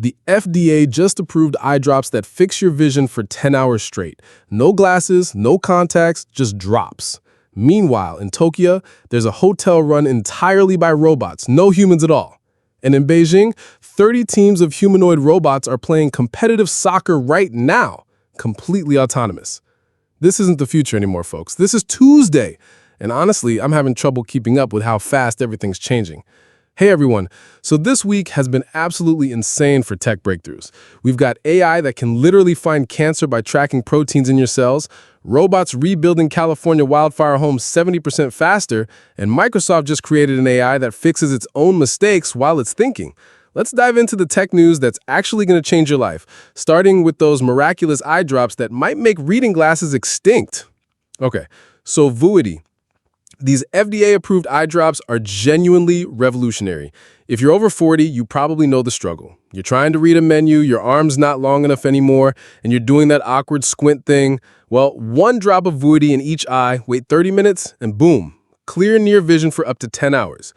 The FDA just approved eye drops that fix your vision for 10 hours straight. No glasses, no contacts, just drops. Meanwhile, in Tokyo, there's a hotel run entirely by robots, no humans at all. And in Beijing, 30 teams of humanoid robots are playing competitive soccer right now, completely autonomous. This isn't the future anymore, folks. This is Tuesday. And honestly, I'm having trouble keeping up with how fast everything's changing. Hey everyone, so this week has been absolutely insane for tech breakthroughs. We've got AI that can literally find cancer by tracking proteins in your cells, robots rebuilding California wildfire homes 70% faster, and Microsoft just created an AI that fixes its own mistakes while it's thinking. Let's dive into the tech news that's actually going to change your life, starting with those miraculous eye drops that might make reading glasses extinct. Okay, so Vuity. These FDA-approved eye drops are genuinely revolutionary. If you're over 40, you probably know the struggle. You're trying to read a menu, your arm's not long enough anymore, and you're doing that awkward squint thing. Well, one drop of Vuity in each eye, wait 30 minutes, and boom, clear near vision for up to 10 hours.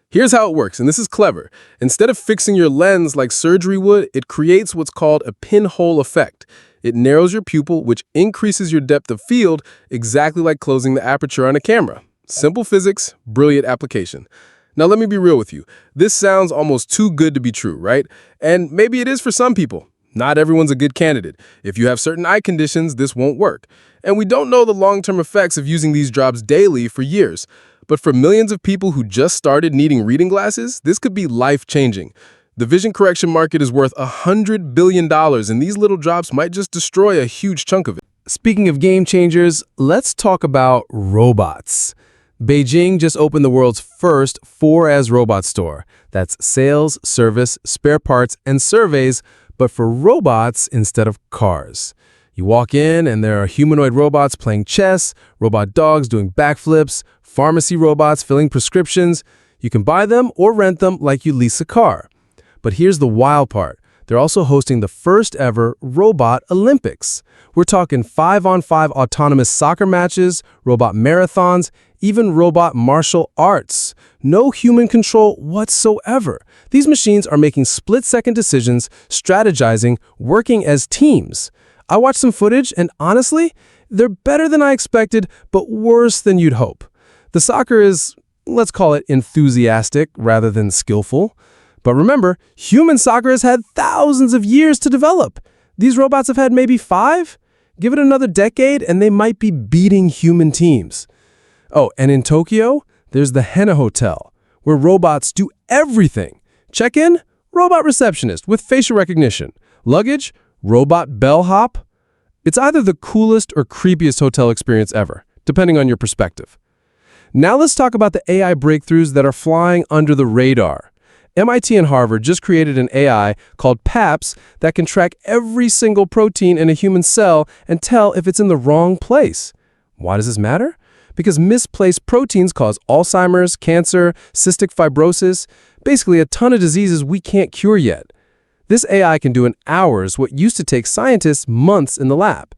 Here's how it works, and this is clever. Instead of fixing your lens like surgery would, it creates what's called a pinhole effect. It narrows your pupil, which increases your depth of field, exactly like closing the aperture on a camera. Simple physics, brilliant application. Now let me be real with you. This sounds almost too good to be true, right? And maybe it is for some people. Not everyone's a good candidate. If you have certain eye conditions, this won't work. And we don't know the long-term effects of using these drops daily for years. But for millions of people who just started needing reading glasses, this could be life-changing. The vision correction market is worth $100 billion, and these little drops might just destroy a huge chunk of it. Speaking of game changers, let's talk about robots. Beijing just opened the world's first 4S robot store. That's sales, service, spare parts, and surveys, but for robots instead of cars. You walk in and there are humanoid robots playing chess, robot dogs doing backflips, pharmacy robots filling prescriptions. You can buy them or rent them like you lease a car. But here's the wild part. They're also hosting the first ever Robot Olympics. We're talking 5-on-5 autonomous soccer matches, robot marathons, even robot martial arts. No human control whatsoever. These machines are making split-second decisions, strategizing, working as teams. I watched some footage, and honestly, they're better than I expected, but worse than you'd hope. The soccer is, let's call it enthusiastic rather than skillful. But remember, human soccer has had thousands of years to develop. These robots have had maybe 5? Give it another decade, and they might be beating human teams. Oh, and in Tokyo, there's the Henna Hotel, where robots do everything. Check-in, robot receptionist with facial recognition. Luggage, robot bellhop. It's either the coolest or creepiest hotel experience ever, depending on your perspective. Now let's talk about the AI breakthroughs that are flying under the radar. MIT and Harvard just created an AI called PAPS that can track every single protein in a human cell and tell if it's in the wrong place. Why does this matter? Because misplaced proteins cause Alzheimer's, cancer, cystic fibrosis, basically a ton of diseases we can't cure yet. This AI can do in hours what used to take scientists months in the lab.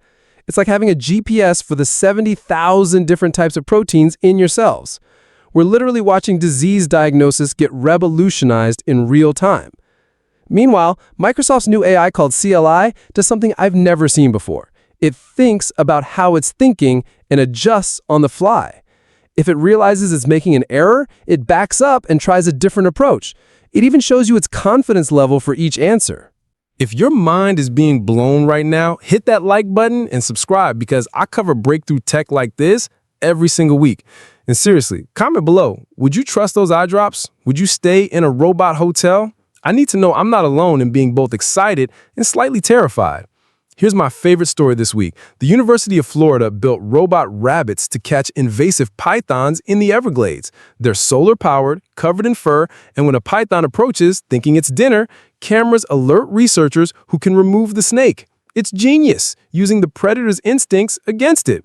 It's like having a GPS for the 70,000 different types of proteins in your cells. We're literally watching disease diagnosis get revolutionized in real time. Meanwhile, Microsoft's new AI called CLI does something I've never seen before. It thinks about how it's thinking and adjusts on the fly. If it realizes it's making an error, it backs up and tries a different approach. It even shows you its confidence level for each answer. If your mind is being blown right now, hit that like button and subscribe because I cover breakthrough tech like this every single week. And seriously, comment below, would you trust those eye drops? Would you stay in a robot hotel? I need to know I'm not alone in being both excited and slightly terrified. Here's my favorite story this week. The University of Florida built robot rabbits to catch invasive pythons in the Everglades. They're solar-powered, covered in fur, and when a python approaches, thinking it's dinner, cameras alert researchers who can remove the snake. It's genius, using the predator's instincts against it.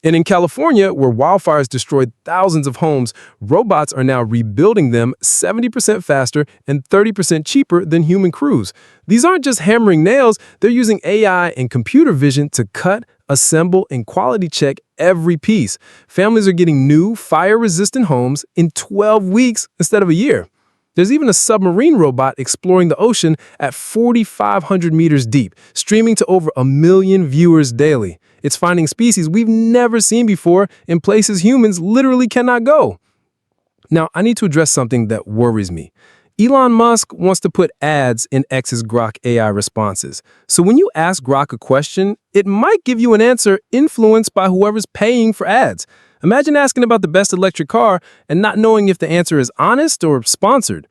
And in California, where wildfires destroyed thousands of homes, robots are now rebuilding them 70% faster and 30% cheaper than human crews. These aren't just hammering nails, they're using AI and computer vision to cut, assemble, and quality check every piece. Families are getting new, fire-resistant homes in 12 weeks instead of a year. There's even a submarine robot exploring the ocean at 4,500 meters deep, streaming to over 1 million viewers daily. It's finding species we've never seen before in places humans literally cannot go. Now, I need to address something that worries me. Elon Musk wants to put ads in X's Grok AI responses. So when you ask Grok a question, it might give you an answer influenced by whoever's paying for ads. Imagine asking about the best electric car and not knowing if the answer is honest or sponsored.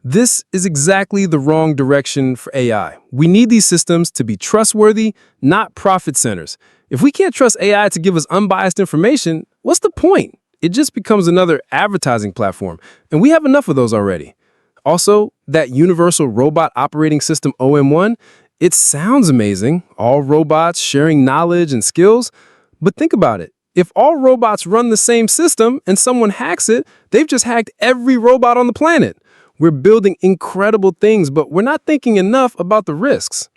This is exactly the wrong direction for AI. We need these systems to be trustworthy, not profit centers. If we can't trust AI to give us unbiased information, what's the point? It just becomes another advertising platform, and we have enough of those already. Also, that Universal Robot Operating System OM1, it sounds amazing, all robots sharing knowledge and skills. But think about it. If all robots run the same system and someone hacks it, they've just hacked every robot on the planet. We're building incredible things, but we're not thinking enough about the risks.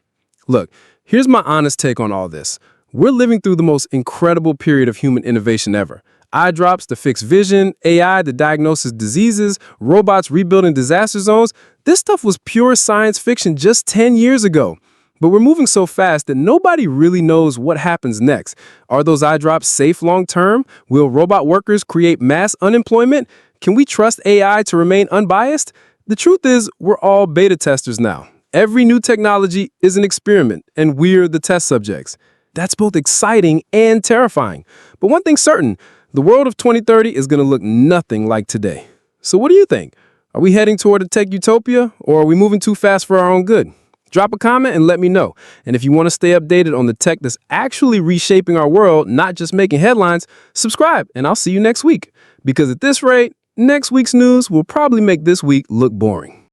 Look, here's my honest take on all this. We're living through the most incredible period of human innovation ever. Eyedrops to fix vision, AI to diagnose diseases, robots rebuilding disaster zones. This stuff was pure science fiction just 10 years ago. But we're moving so fast that nobody really knows what happens next. Are those eyedrops safe long term? Will robot workers create mass unemployment? Can we trust AI to remain unbiased? The truth is, we're all beta testers now. Every new technology is an experiment, and we're the test subjects. That's both exciting and terrifying. But one thing's certain, the world of 2030 is going to look nothing like today. So what do you think? Are we heading toward a tech utopia, or are we moving too fast for our own good? Drop a comment and let me know. And if you want to stay updated on the tech that's actually reshaping our world, not just making headlines, subscribe, and I'll see you next week. Because at this rate, next week's news will probably make this week look boring.